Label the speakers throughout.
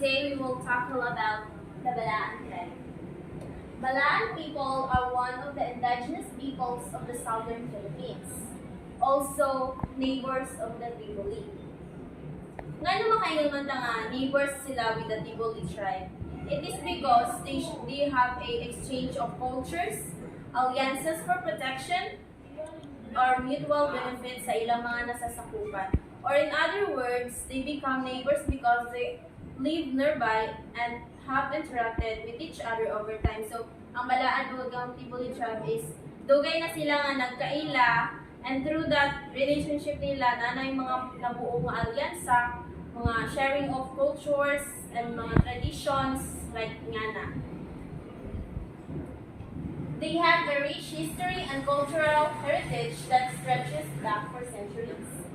Speaker 1: Today we will tackle about the Balaan tribe. Balaan people are one of the indigenous peoples of the southern Philippines, also neighbors of the Tiboli. Nga naman kayo naman nga neighbors sila with the Tiboli tribe. It is because they have a exchange of cultures, alliances for protection, or mutual benefits sa ilang mga nasasakupan. Or in other words, they become neighbors because they live nearby and have interacted with each other over time. So, ang Balaan Dugang Tiboli tribe is dugay na sila nga nagkaila, and through that relationship nila, nanay mga nabuong mga alyansa, mga sharing of cultures and mga traditions like nga na. They have a rich history and cultural heritage that stretches back for centuries.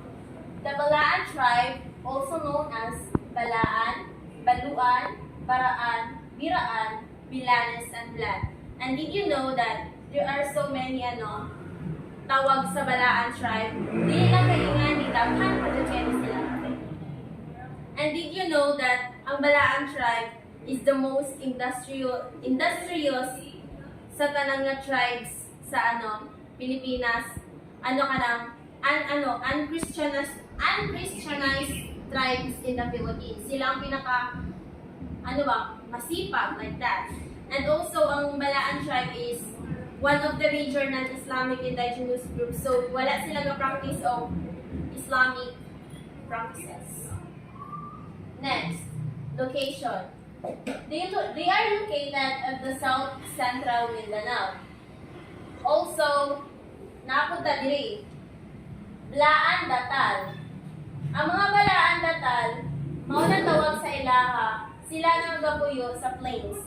Speaker 1: The Balaan tribe, also known as Balaan, Baluan, Baraan, Biraan, Bilanes, and Blan. And did you know that there are so many tawag sa Balaan tribe? Di lang kalingan ni Daghan Pagkakeni sila. And did you know that ang Balaan tribe is the most industrious sa tanang nga tribes sa Pilipinas, unchristianized tribes in the Philippines. Sila ang pinaka masipag like that. And also ang Balaan tribe is one of the major non-Islamic indigenous groups. So wala sila nga practice of Islamic practices. Next, location. They are located at the South Central Mindanao. Also, napunta diri Balaan Datal. Ang mga Balaan Datal, mao na tawag sa ilaha, sila nang gapuyo sa plains.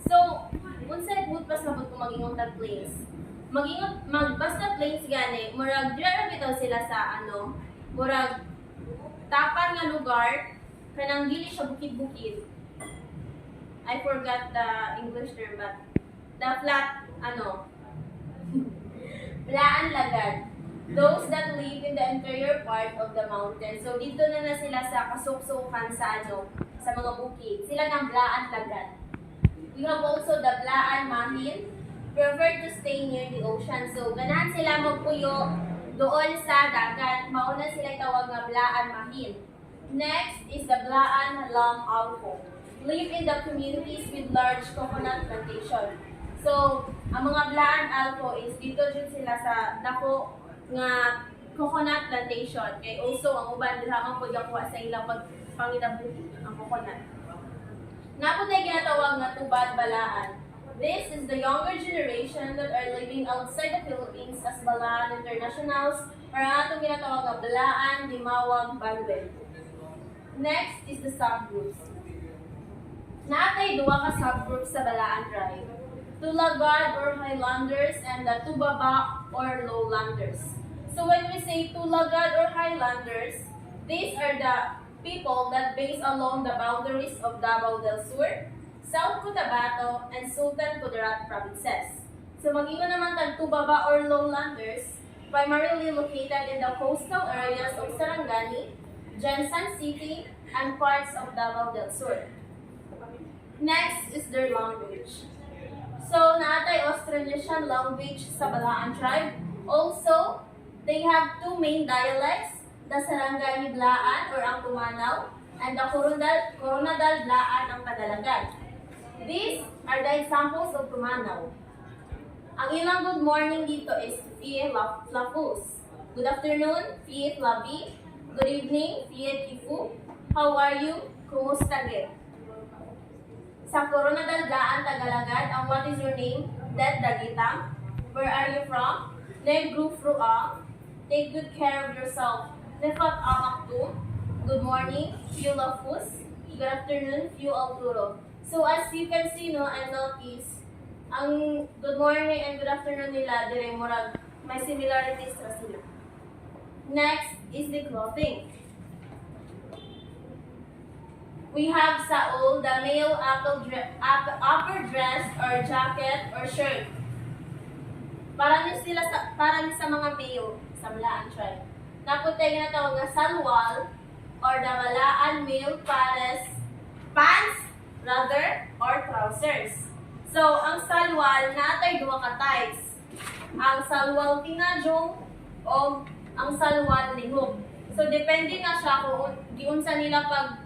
Speaker 1: So, unsa good pas mabot ko magingon tag plains. Magbasta plains gani, murag dira bitaw sila sa murag tapan nga lugar kanang dili siya bukid-bukid. I forgot the English term, but the flat Balaan Lagad. Those that live in the interior part of the mountain. So dito na sila sa kasuksukan sa sa mga bukid. Sila ng Balaan Lagad. We have also the Balaan Mahin, prefer to stay near the ocean. So ganahan sila magpuyo doon sa dagat. Mauna sila tawag nga Balaan Mahin. Next is the Balaan Lam Alco. Live in the communities with large coconut plantation. So, ang mga Balaan Alco is dito dyan sila sa dako nga coconut plantation. Kay also, ang uban nila ang pagkakuha sa ilang panginabuhi, ang coconut. Napunay ginatawag nga Tubad Balaan. This is the younger generation that are living outside the Philippines as Balaan Internationals, or ang atong ginatawag nga Balaan Limawag Banwel. Next is the subgroups. Naatay duwa ka subgroups sa Balaan tribe. Tulagad or Highlanders and the Tubaba or Lowlanders. So when we say Tulagad or Highlanders, these are the people that base along the boundaries of Davao del Sur, South Cotabato, and Sultan Kudarat provinces. So mag-ingon naman tag Tubaba or Lowlanders, primarily located in the coastal areas of Sarangani, Jensan City, and parts of Davao del Sur. Next is their language. So, naatay Austronesian language sa Balaan tribe. Also, they have two main dialects, the Sarangani Blaan or ang Tumanaw, and the Coronadal Blaan ang Kadalagan. These are the examples of Tumanaw. Ang ilang good morning dito is Fiye Lafus. Good afternoon, Fiye Labi. Good evening, Fiye Kifu. How are you? Kumusta ge? Sa Coronadal Blaan Tagalagad, ang what is your name? Det Dagitam. Where are you from? Neg Group Fruang. Take good care of yourself. Nefat Amaktu. Good morning, Fiu Lafus. Good afternoon, Fiu Alturo. So as you can see, and notice, ang good morning and good afternoon nila, dire murag may similarities ra sila. Next is the clothing. We have saul, the male upper dress or jacket or shirt. Para ni sa mga male sa Balaan tribe. Napunta yung natawag na salwal or the Balaan male pants leather or trousers. So, ang salwal natay duha ka types. Ang salwal tinadjong o ang salwal lihok. So, depende na siya kung giunsa nila pag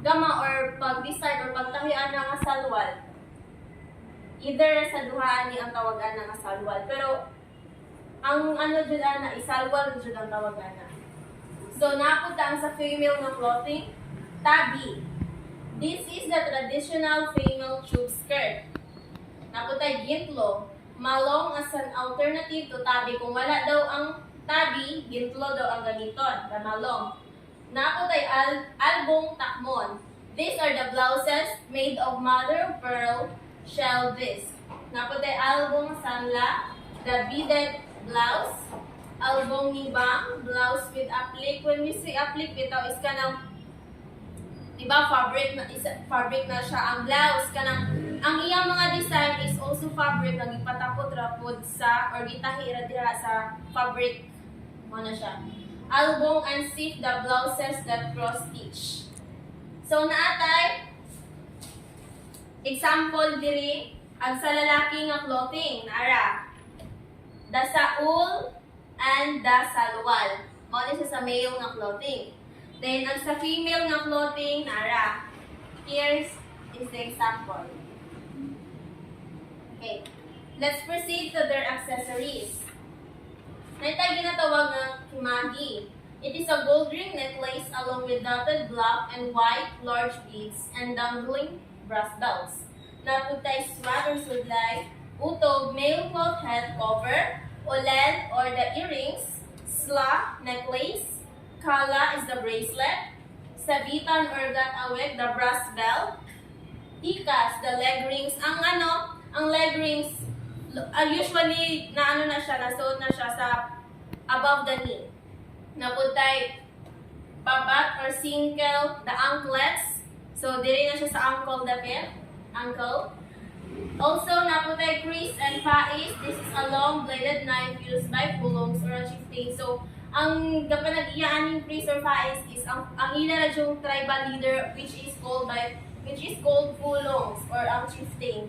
Speaker 1: gama or pag-design or pagtahian ng salwal. Either sa duhaan ni ang tawagan ng salwal. Pero, ang ano dyan na, isalwal dyan ang tawagan na. So, napunta ang sa female na clothing, tabi. This is the traditional female tube skirt. Napunta gintlo, malong as an alternative to tabi. Kung wala daw ang tabi, gintlo daw ang ganiton, na malong. Napunta albong takmon. These are the blouses made of mother of pearl shell disc. Napunta albong sanla, the beaded blouse, albong nibang, blouse with applique. When we say applique, ito is kanang, diba, fabric na siya ang blouse. Kanang, ang iyang mga design is also fabric na gipatapot-rapod sa, or gitahira dira sa fabric. Ano siya? Albong unzip the blouses that cross-stitch. So, naatay, example diri, ang sa lalaki nga clothing, naara. The saul and the salwal. Mao siya sa male nga clothing. Then, ang sa female nga clothing, nara. Here is the example. Okay. Let's proceed to their accessories. Naitay ginatawag ng kimagi. It is a gold ring necklace along with dotted black and white large beads and dangling brass belts. Naputay swag or sudlay, utog, male cloth head cover, uled or the earrings, sla, necklace, kala is the bracelet, sabitan or gatawek, the brass belt, ikas, the leg rings. Ang leg rings, usually na nasuot na siya sa above the knee. Napuntay babat or single, the anklets. So, diri na siya sa ankle dapit. Ankle. Also, napuntay crease and pais. This is a long bladed knife used by pulongs or a chieftain. So, ang kapanag-iyaan ng crease or pais is ang ila na yung tribal leader which is called pulongs or ang chieftain.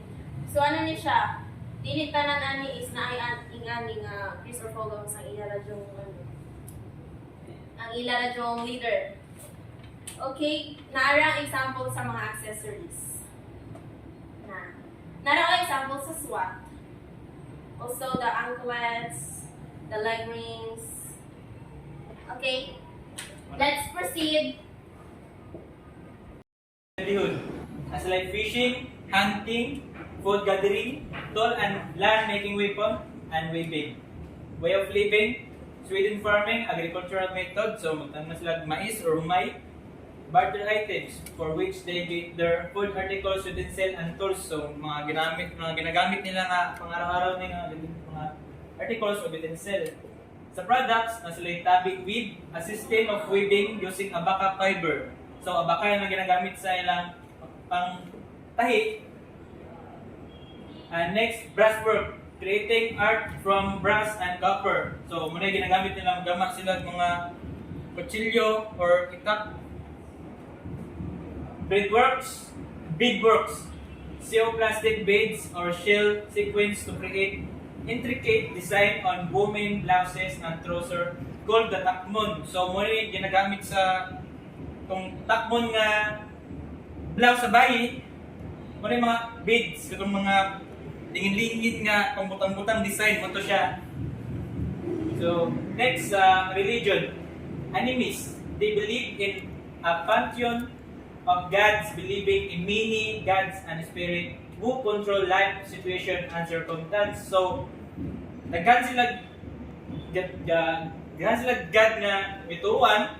Speaker 1: So, ano ni siya? Dili tanan ani is na ay ingani nga crease or pulongs ang ila na yung leader. Okay, naara example sa mga accessories. Naara example sa SWAT. Also the anklets, the leg rings. Okay, let's proceed.
Speaker 2: Livelihood, as like fishing, hunting, food gathering, tool and land making weapon, and weaving. Way of living, Sweden farming, agricultural method, so magtanong sila mais or humay. Barter items for which they get their food articles, utensil and tools. So mga ginagamit nila nga pang-araw-araw nila mga articles o utensil. Sa products, na sila tabi weave, a system of weaving using abaca fiber. So abaca yung ginagamit sa ilang pang tahi. And next, brasswork, creating art from brass and copper. So muna ginagamit nila gama sila mga kutsilyo or itak. Beadworks, sew plastic beads or shell sequins to create intricate design on women blouses and trousers called the takmon. So muna ginagamit sa tong takmon nga blouse sa bayi. Muna yung mga beads, itong mga lingin-lingin nga pambutang-butang design mo to siya. So next, religion. Animist, they believe in a pantheon of gods, believing in many gods and spirit who control life, situation, and circumstance. So, naghan sila God nga bituan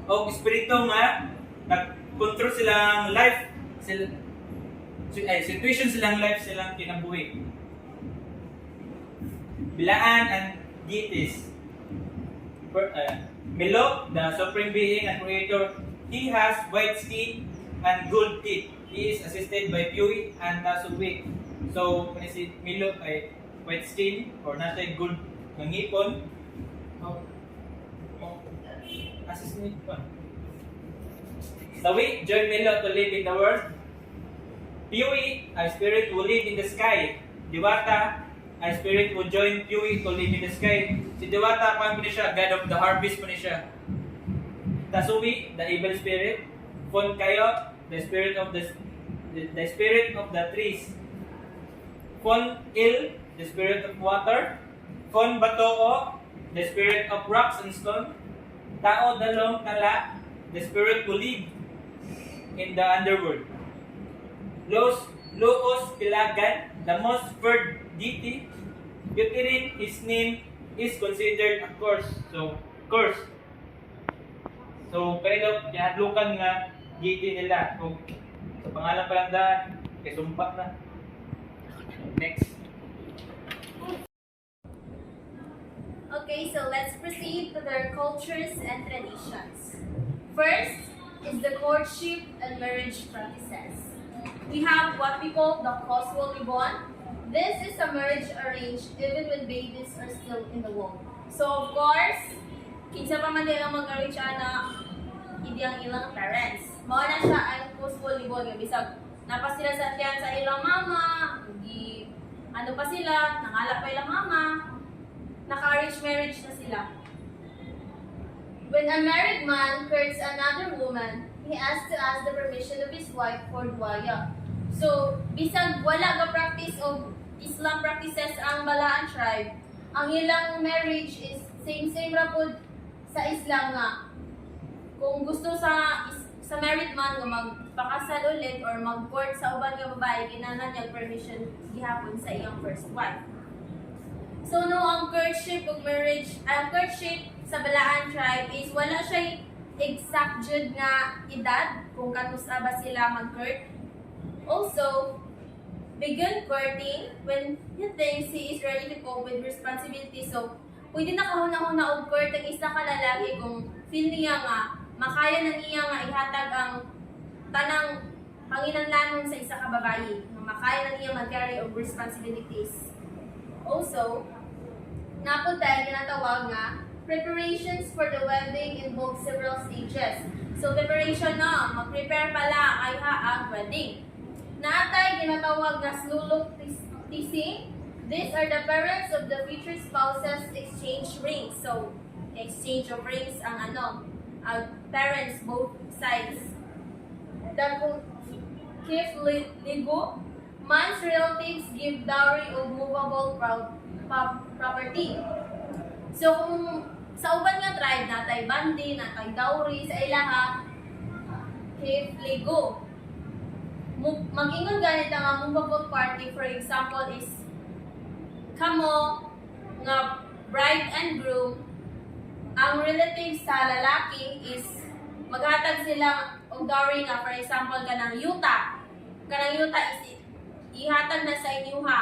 Speaker 2: o espiritu nga nag-control silang life, situation silang life, silang kinabuhi. Bilaan and deities. Melo, the supreme being and creator, he has white skin and gold teeth. He is assisted by Pui and Tasuwi. So, kung si Milo ay white skin or natay gold ng ngipon, assisted pa. Sawi, join Milo to live in the world. Piwi, a spirit will live in the sky. Diwata, a spirit will join Piwi to live in the sky. Si Diwata, paano po siya? God of the harvest po siya. Tasumi, the evil spirit. Fon kayo, the spirit of the spirit of the trees. Fon il, the spirit of water. Fon batoo, the spirit of rocks and stone. Tao dalong tala, the spirit will live in the underworld. Loos Pilagan, the most third deity. Butyrin, his name is considered a curse. So, kaya yadlukan nga deity nila. Kung sa pangalan pa lang daan, kay sumpat na. Next.
Speaker 1: Okay, so let's proceed to their cultures and traditions. First is the courtship and marriage practices. We have what we call the Koswol Libon. This is a marriage arranged even when babies are still in the womb. So of course, kinsa pa man nila mag-arrange ana, hindi ang ilang parents. Mao na siya ang Koswol Libon. Bisag napa sila sa tiyan sa ilang mama, hindi ano pa sila, nangalak pa ilang mama, naka-arrange marriage na sila. When a married man courts another woman, he has to ask the permission of his wife for duaya. So, bisag wala ka practice of Islam practices ang Balaan tribe, ang ilang marriage is same ra pud sa Islam nga. Kung gusto sa married man nga magpakasal ulit or mag-court sa uban nga babae, kinahanglan niya permission gihapon sa iyang first wife. So no, ang courtship ug marriage, ang courtship sa Balaan tribe is wala siya exact jud nga edad kung kanusa ba sila mag-court. Also, begin courting when he thinks he is ready to cope with responsibility. So, pwede na kahuna-huna og court ang isa ka lalaki kung feel niya nga makaya na niya nga ihatag ang tanang panginahanglanon sa isa ka babae. Makaya na niya mag-carry of responsibilities. Also, napunta ginatawag nga preparations for the wedding involve several stages. So, preparation na, mag-prepare pala ay ang wedding. Naatay ginatawag na slulok tising. These are the parents of the future spouses exchange rings. So, exchange of rings ang parents both sides. The kif ligo, man's relatives give dowry of movable property. So, kung sa uban nga tribe, natay bandi, natay dowry, sa ilaha, kif ligo. Mag-ingon ganit ang movable party, for example, is kamo nga bride and groom, ang relatives sa lalaki is maghatag sila og dowry nga, for example, kanang yuta. Kanang yuta is ihatag na sa inyuha.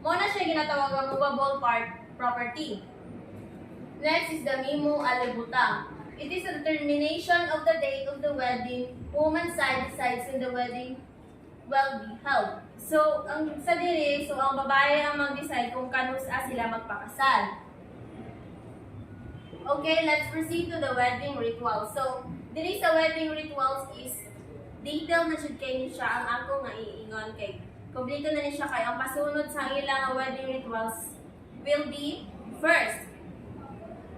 Speaker 1: Mo na siya ginatawag ang movable property. Next is the mimo alibutang. It is a determination of the date of the wedding. Woman's side decides when the wedding will be held. So, ang sa diri, so ang babae ang mag-decide kung kanusa sila magpakasal. Okay, let's proceed to the wedding ritual. So, diri sa wedding rituals is detail na jud kay ni siya ang ako nga iingon kay. Kompleto na ni siya kay ang pasunod sa ilang wedding rituals will be first,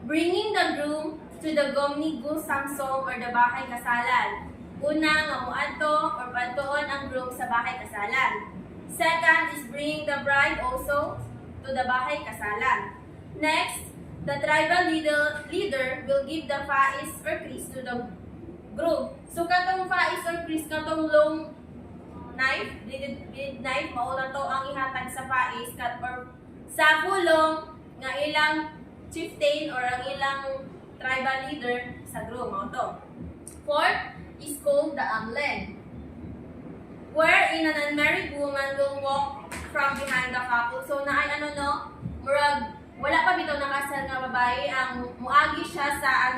Speaker 1: bringing the groom to the gomni gu samsong or the bahay kasalan. Una nga muadto or padtuon ang groom sa bahay kasalan. Second is bringing the bride also to the bahay kasalan. Next, the tribal leader will give the faiz or kris to the groom. So katong faiz or kris, katong long knife, bladed knife, mao na to ang ihatag sa faiz or sa pulong nga ilang chieftain or ang ilang tribal leader sa groom, mao to. Fourth is called the amleng, wherein an unmarried woman will walk from behind the couple. So na ay murag wala pa bitaw nakasal nga babae ang muagi siya sa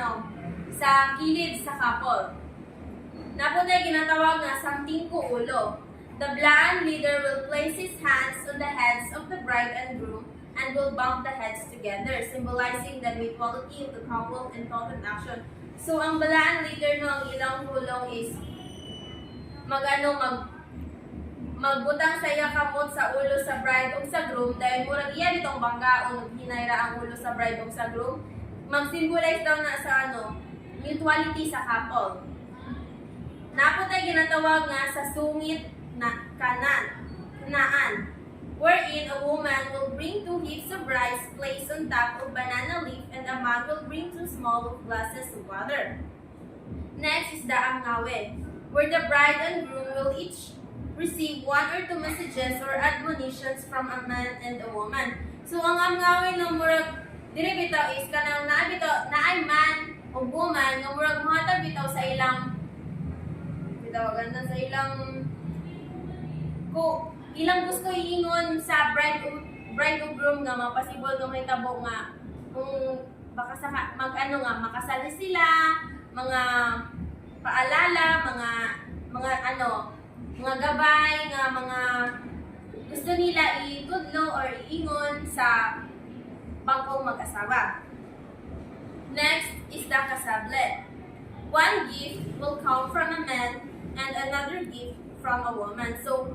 Speaker 1: sa kilid sa couple. Napunay ginatawag nga samtingko ulo. The Balaan leader will place his hands on the heads of the bride and groom and will bump the heads together, symbolizing the mutuality of the couple in thought and action. So, ang Balaan leader no, ang ilang hulong is magbutang sa iya kamot sa ulo sa bride o sa groom dahil murag iya nitong banggaon ug hinayra ang ulo sa bride o sa groom. Mag-symbolize daw na sa mutuality sa couple. Napo tay ginatawag nga sa sungit na kanaan, wherein a woman will bring 2 heaps of rice placed on top of banana leaf and a man will bring 2 small glasses of water. Next is the angawe, where the bride and groom will each receive 1 or 2 messages or admonitions from a man and a woman. So ang angawe no murag diri bitaw is kanang naay man o woman nga murag mohatag bitaw sa ilang ganda sa ilang gusto iingon sa bride o groom nga mapasibol nga may tabo nga kung baka sa makasal sila, mga paalala, mga gabay nga mga gusto nila itudlo or iingon sa bangkong mag-asawa. Next is the kasable. 1 gift will come from a man and another gift from a woman. So,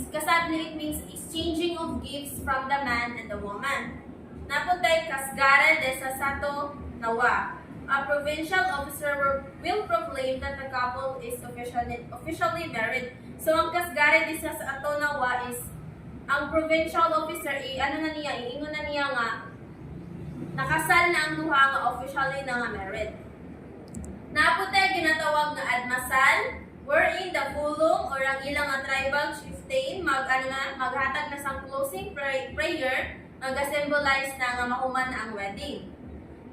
Speaker 1: kasable it means exchanging of gifts from the man and the woman. Naputay kasgara de sa sato nawa. A provincial officer will proclaim that the couple is officially married. So, ang kasgara de sa ato nawa is ang provincial officer iingon na niya nga nakasal na ang duha nga officially na nga married. Naputay ginatawag nga admasal, wherein the pulong or ang ilang nga tribal chieftain maghatag na sang closing prayer nag-symbolize na nga mahuman na ang wedding.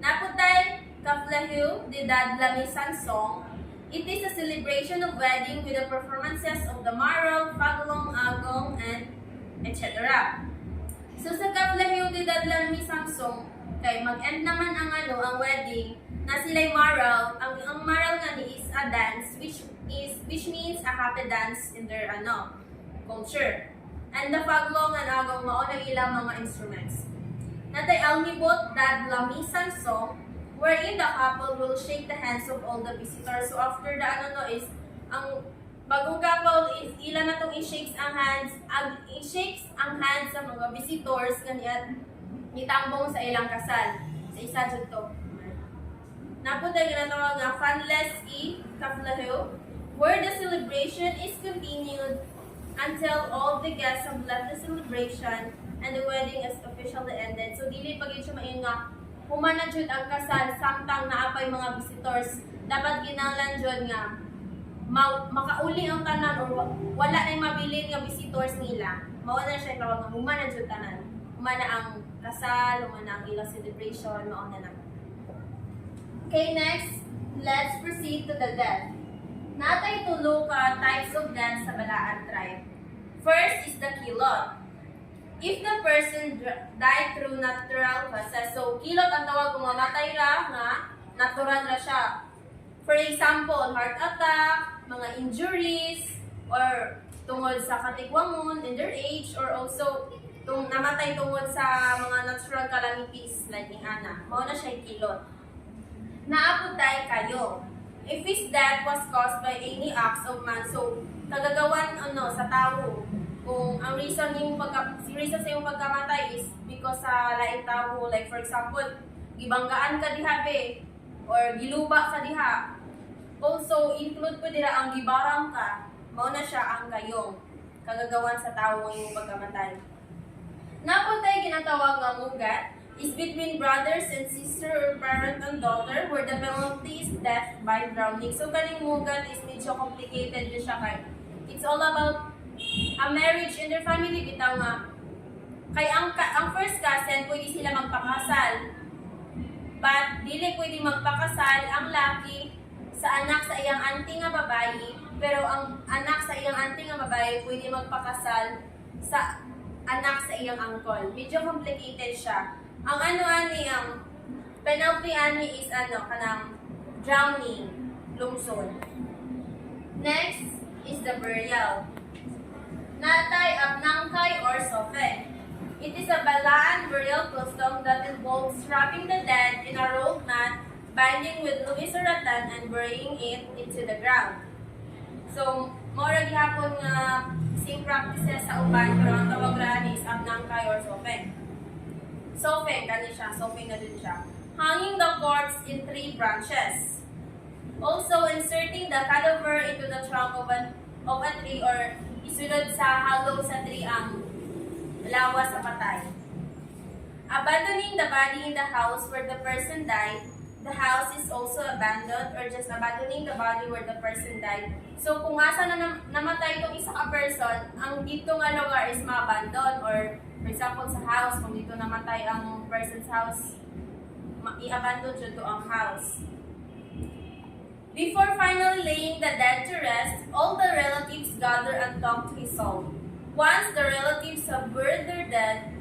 Speaker 1: Naputay Kaflahu de Dadlamisan song. It is a celebration of wedding with the performances of the Marol, Faglong, Agong, and etc. So sa Kaflahu de Dadlamisan song, kay mag-end naman ang wedding na sila'y Marol. Ang Marol nga ni is a dance which means a happy dance in their culture. And the Faglong and Agong mao na ilang mga instruments. Natay Alnibot Dadlamisan song, wherein the couple will shake the hands of all the visitors. So after the is ang bagong couple is ila na tong i-shakes ang hands sa mga visitors kaniya nitambong sa ilang kasal. Sa isa jud to. Napunta ginatawag nga Fanless Kaflahu, where the celebration is continued until all the guests have left the celebration and the wedding is officially ended. So dili pag siya mayon nga humana jud ang kasal samtang naapay mga visitors. Dapat kinahanglan jud nga makauli ang tanan or wala na mabilin nga visitors nila. Mao na siya tawag nga humana jud tanan. Humana ang kasal, humana ang ilang celebration, mao na. Okay, next, let's proceed to the death. Natay tulo ka types of death sa Balaan tribe. First is the kilot. If the person died through natural causes, so kilot ang tawag kung mamatay ra nga natural ra siya. For example, heart attack, mga injuries, or tungod sa katigwangon, underage, or also namatay tungod sa mga natural calamities like ni Ana. Mao na siya kilot. Naaputay kayo. If his death was caused by any acts of man, so kagagawan sa tao. Kung ang reason sa iyong pagkamatay is because sa laing tao, like for example, gibanggaan ka diha be, or giluba ka diha. Also, include po dira ang gibarang ka, mao na siya ang kayong kagagawan sa tao ng iyong pagkamatay. Napuntay ginatawag nga mugat is between brothers and sister or parent and daughter where the penalty is death by drowning. So kaning mugat is medyo complicated din siya it's all about a marriage in their family bitaw nga. Kay ang first cousin pwede sila magpakasal. But dili pwede magpakasal ang laki sa anak sa iyang auntie nga babae, pero ang anak sa iyang auntie nga babae pwede magpakasal sa anak sa iyang uncle. Medyo complicated siya. Ang ang penalty is kanang drowning, lungsod. Next is the burial. Natay abnangkay or sofe. It is a Balaan burial custom that involves wrapping the dead in a rolled mat, binding with luis or rattan, and burying it into the ground. So, mora gihapon nga same practices sa uban pero ang tawag ra is abnangkay or sofeng. Sofeng kani siya, sofeng na din siya. Hanging the corpse in 3 branches. Also inserting the cadaver into the trunk of a tree or isunod sa hollow sa tree ang lawas sa patay. Abandoning the body in the house where the person died. The house is also abandoned or just abandoning the body where the person died. So kung asa na namatay itong isa ka person, ang dito nga lugar is ma-abandon or for example sa house, kung dito namatay ang person's house, i-abandon dyan to ang house. Before finally laying the dead to rest, all the relatives gather and talk to his soul. Once the relatives have buried their dead,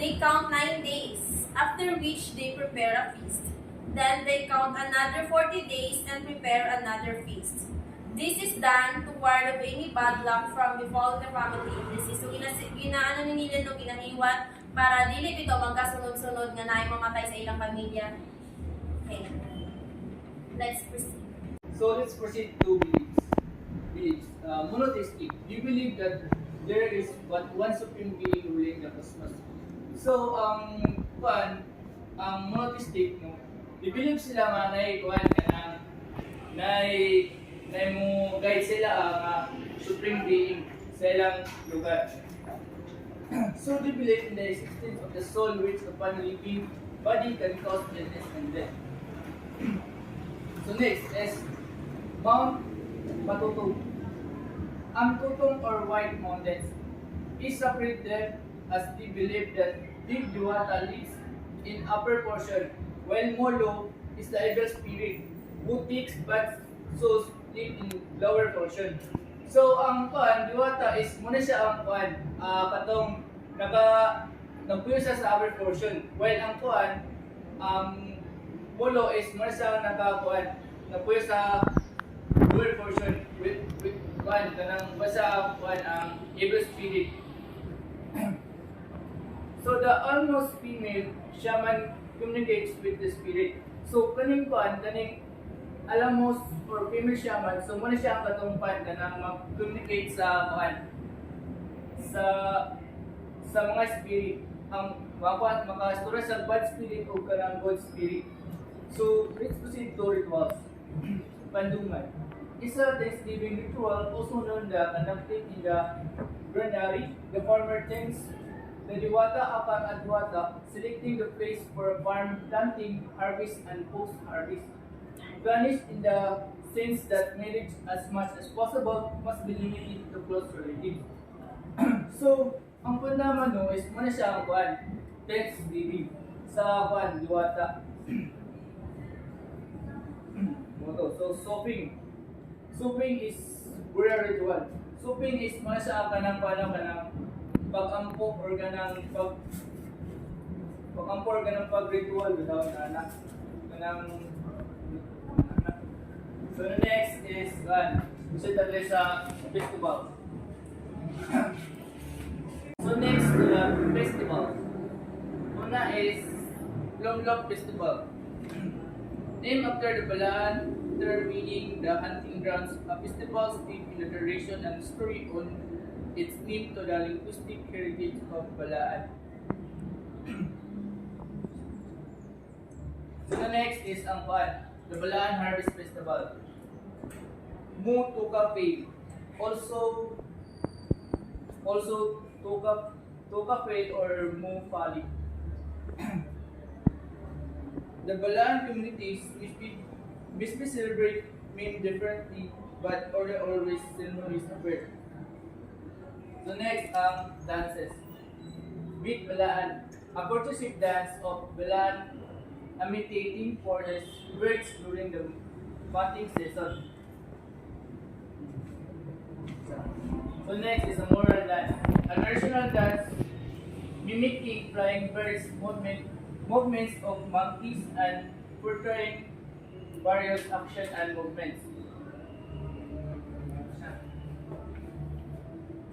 Speaker 1: they count 9 days, after which they prepare a feast. Then they count another 40 days and prepare another feast. This is done to ward off any bad luck from befalling the family. This is so ginaano ni nila no ginahiwat para dili bitaw magkasunod-sunod nga naay mamatay sa ilang pamilya. Okay. Let's proceed.
Speaker 3: So let's proceed to beliefs. Beliefs. Monotheistic. You believe that there is but one supreme being ruling the cosmos. So monotheistic, no? I-believe sila nga na mo guide sila nga supreme being sa ilang lugar. So they believe in the existence of the soul which upon living body can cause illness and death. So next is Mount Matutong. Ang Tutong or White Mountains is separated as they believe that Deep Diwata lives in upper portion, while Molo is the evil spirit who takes bad souls live in lower portion. So ang Diwata is muna siya ang katong nagpuyo siya sa upper portion, while ang Molo is muna siya nagpuyo sa lower portion with kanang basa ang evil spirit. So the almost female shaman communicates with the spirit. So kaning alamos or female shaman, so muna siya ang katungpan kanang mag-communicate sa mga spirit, ang makastura sa bad spirit o kanang good spirit. So let's proceed to rituals. Pandungan is a Thanksgiving ritual also known as conducted in the granary. The farmer thanks the Diwata upon Adwata, selecting the place for farm planting, harvest, and post-harvest. Garnished in the sense that marriage as much as possible must be limited to close relatives. So, ang pundaman is muna siya ang Thanksgiving sa Diwata. So, soaping. Soaping is burial ritual. Soaping is muna siya kanang pag-ampo or kanang pag-ritual without anak. So the next is proceed natin sa festival. So next to the festival. Una is Lomlop Festival. Named after the Balaan, term meaning the hunting grounds, a festival steeped in the tradition and story on its name to the linguistic heritage of Balaan. So the next is ang the Balaan Harvest Festival. Mu Tuka Fail. Also Tuka Fail or Mu Fali. The Balaan communities which we celebrate mean differently but always ceremonies occur. So next, dances. Beat Balaan, a courtship dance of Balaan imitating foreigners birds during the mating season. So next is a moral dance, a national dance mimicking flying birds movements of monkeys and portraying various action and movements.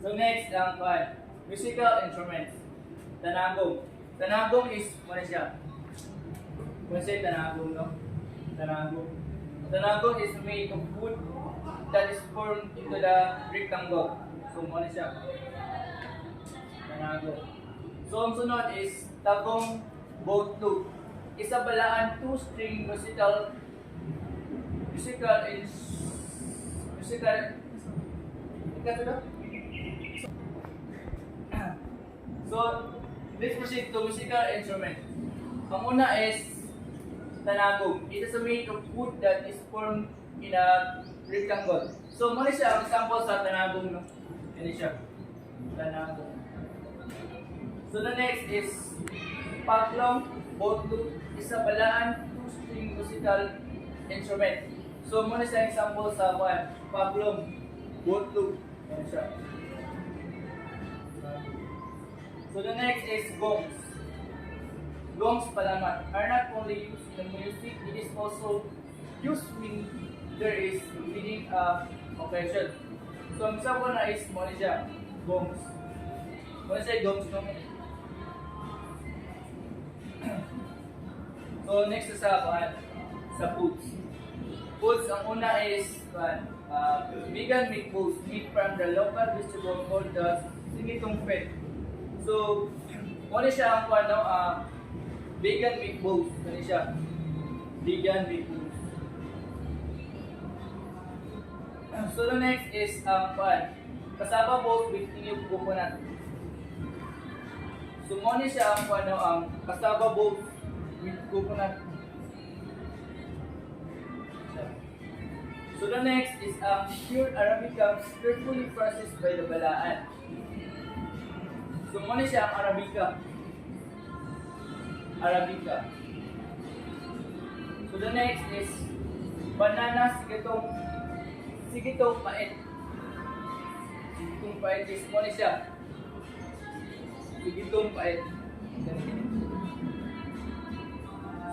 Speaker 3: So next, musical instruments. Tanagong. Tanagong is, ano siya? Ano siya tanagong, no? Tanagong. Tanagong is made of wood that is formed into the rectangle. So, muna siya. Tanagong. So, ang sunod is tagong boat loop. Isa balaan two-string musical So, let's proceed to musical instrument. Ang una is tanagong. It is a made of wood that is formed in a rectangle. So, muna siya ang example sa tanagong, no? Yan siya. Tanagong. So, the next is paglong, boat loop, isa balaan, two-string musical instrument. So, muna siya ang example sa paglong, boat loop. Yan siya. So, the next is gongs. Gongs palaman are not only used in music, it is also used when there is leading a occasion. So, ang example na is muna siya, gongs. Muna siya gongs, no? So, next sa foods. Foods, ang una is vegan meat balls, meat from the local vegetable called the sinitong fed. So, muna siya ang vegan meat balls. Muna siya, vegan meat balls. So, the next is cassava balls with inyong coconut. So, muna siya ang cassava balls with coconut. So the next is pure Arabica carefully processed by the balaan. So muna siya ang Arabica. Arabica. So the next is banana sigitong pait. Sigitong pait is muna siya. Sigitong pait.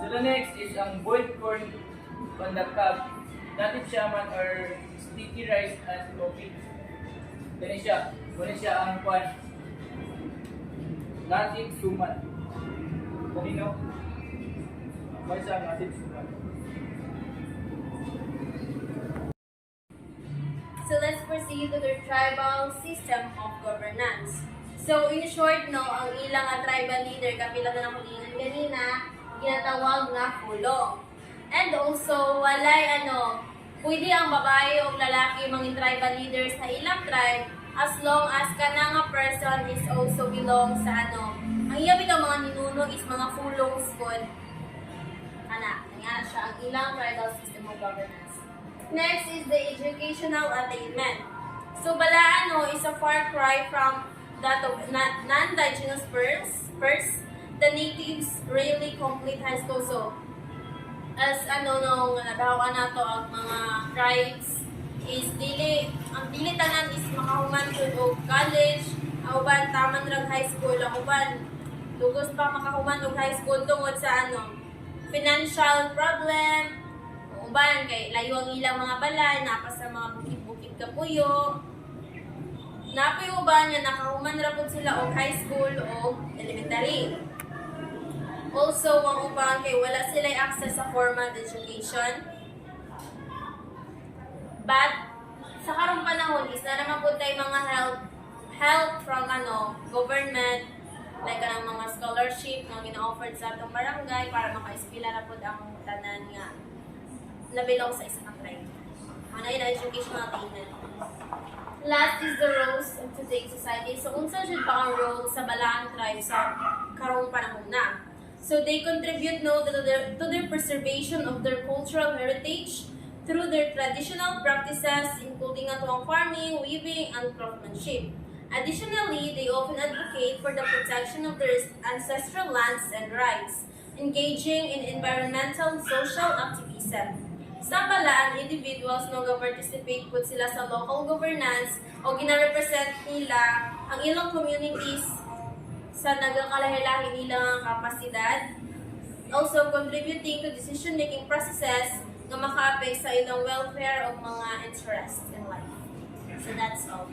Speaker 3: So the next is ang boiled corn pandakab. Native shaman or sticky rice and coffee. Ganun siya. Ganun siya ang native suman. Kanino? Ganun siya ang native suman.
Speaker 1: So let's proceed to the tribal system of governance. So in short, no, ang ilang tribal leader, kapila na nakulingan ganina, ginatawag nga pulong. And also, walay pwede ang babae o lalaki mga tribal leaders sa ilang tribe as long as kana nga person is also belong sa ang iya bitaw mga ninuno is mga fulong squad. Nga siya ang ilang tribal system of governance. Next is the educational attainment. So bala is a far cry from that of non-indigenous first, the natives rarely complete high school. So as nung nadawan nato ang mga tribes is ang dili tanan is makahuman og college, ang uban taman rag high school, ang uban lugos pa makahuman og high school tungod sa financial problem, ang uban kay layo ang ilang mga balay, napa sa mga bukid-bukid kapuyo. Napoy uban nga nakahuman ra pud sila og high school o elementary. Also, ang uban kay wala sila access sa formal education. But sa karong panahon is na naman po tayo mga help from government, like ang mga scholarship nga gina-offered sa atong barangay para maka-eskwela na po ang tanan nga nabilong sa isang tribe. Ano yun ang educational attainment. Last is the roles of today's society. So, unsa jud pa ang role sa balaang tribe sa karong panahon na? So they contribute to their preservation of their cultural heritage through their traditional practices, including farming, weaving, and craftsmanship. Additionally, they often advocate for the protection of their ancestral lands and rights, engaging in environmental and social activism. Sa balaan, individuals participate po sila sa local governance o gina-represent nila ang ilang communities sa nagkakalahi-lahi nilang kapasidad, also contributing to decision-making processes na maka-affect sa ilang welfare o mga interests in life. So that's all.